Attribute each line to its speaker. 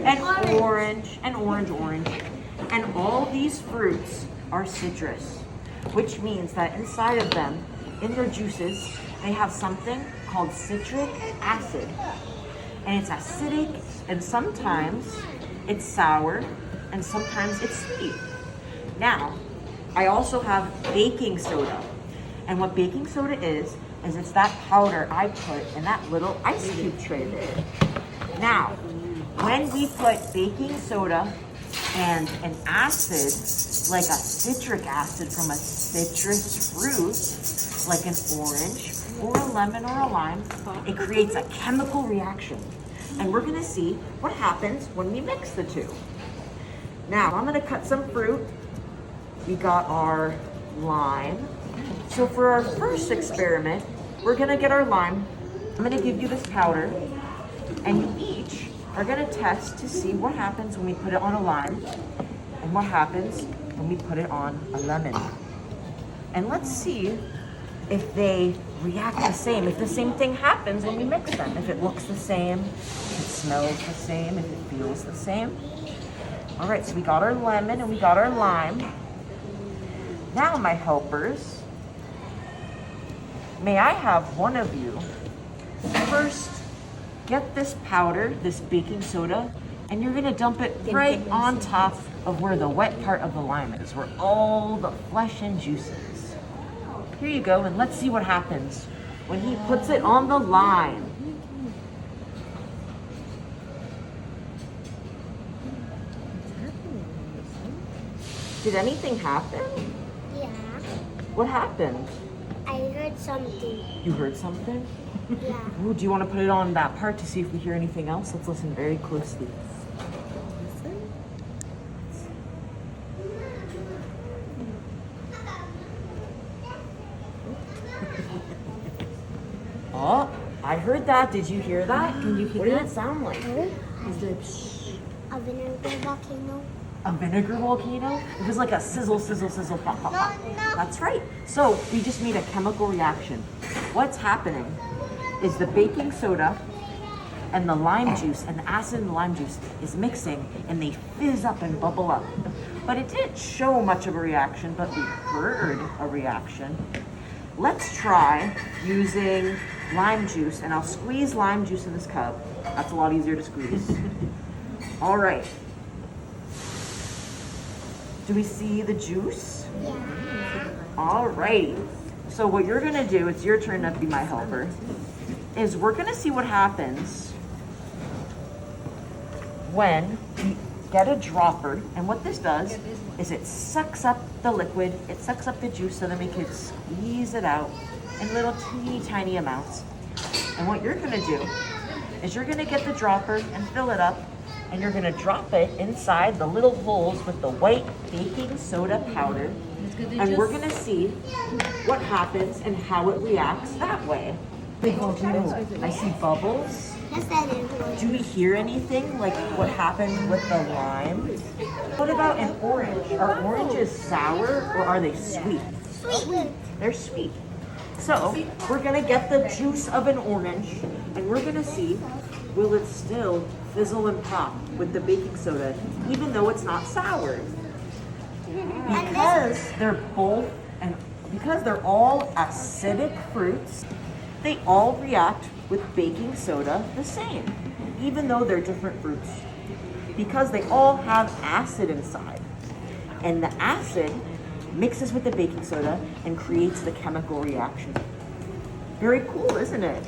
Speaker 1: and orange, and orange. And all these fruits are citrus, which means that inside of them, in their juices, they have something called citric acid. And it's acidic, and sometimes it's sour, and sometimes it's sweet. Now, I also have baking soda. And what baking soda is it's that powder I put in that little ice cube tray there. Now, when we put baking soda and an acid, like a citric acid from a citrus fruit, like an orange or a lemon or a lime, it creates a chemical reaction. And we're gonna see what happens when we mix the two. Now, I'm gonna cut some fruit. We got our lime. So for our first experiment, we're gonna get our lime. I'm gonna give you this powder, and you each are gonna test to see what happens when we put it on a lime and what happens when we put it on a lemon. And let's see if they react the same, if the same thing happens when we mix them, if it looks the same, if it smells the same, if it feels the same. All right, so we got our lemon and we got our lime. Now, my helpers, may I have one of you first get this powder, this baking soda, and you're gonna dump it right on top of where the wet part of the lime is, where all the flesh and juice is. Here you go, and let's see what happens when he puts it on the lime. Did anything happen?
Speaker 2: Yeah.
Speaker 1: What happened?
Speaker 2: I heard something.
Speaker 1: You heard something?
Speaker 2: Yeah.
Speaker 1: Ooh, do you want to put it on that part to see if we hear anything else? Let's listen very closely. Oh, I heard that. Did you hear that? Can you hear what did it sound like? Is it
Speaker 2: A vinegar volcano.
Speaker 1: a vinegar volcano? It was like a sizzle, sizzle, sizzle, pop, pop, pop. That's right. So we just made a chemical reaction. What's happening is the baking soda and the lime juice and the acid in the lime juice is mixing, and they fizz up and bubble up. But it didn't show much of a reaction, but we heard a reaction. Let's try using lime juice, and I'll squeeze lime juice in this cup. That's a lot easier to squeeze. All right. Do we see the juice?
Speaker 2: Yeah.
Speaker 1: All right. So what you're gonna do, it's your turn to be my helper, is we're gonna see what happens when we get a dropper. And what this does is it sucks up the liquid, it sucks up the juice so then we can squeeze it out in little teeny tiny amounts. And what you're gonna do is you're gonna get the dropper and fill it up, and you're gonna drop it inside the little holes with the white baking soda powder. And we're gonna see what happens and how it reacts that way. Oh, I see bubbles.
Speaker 2: Yes, that is.
Speaker 1: Do we hear anything like what happened with the lime? What about an orange? Are oranges sour or are they sweet?
Speaker 2: Sweet.
Speaker 1: They're sweet. So we're gonna get the juice of an orange and we're gonna see, will it still fizzle and pop with the baking soda even though it's not sour? Because they're both, and because they're all acidic fruits, they all react with baking soda the same, even though they're different fruits. Because they all have acid inside. And the acid mixes with the baking soda and creates the chemical reaction. Very cool, isn't it?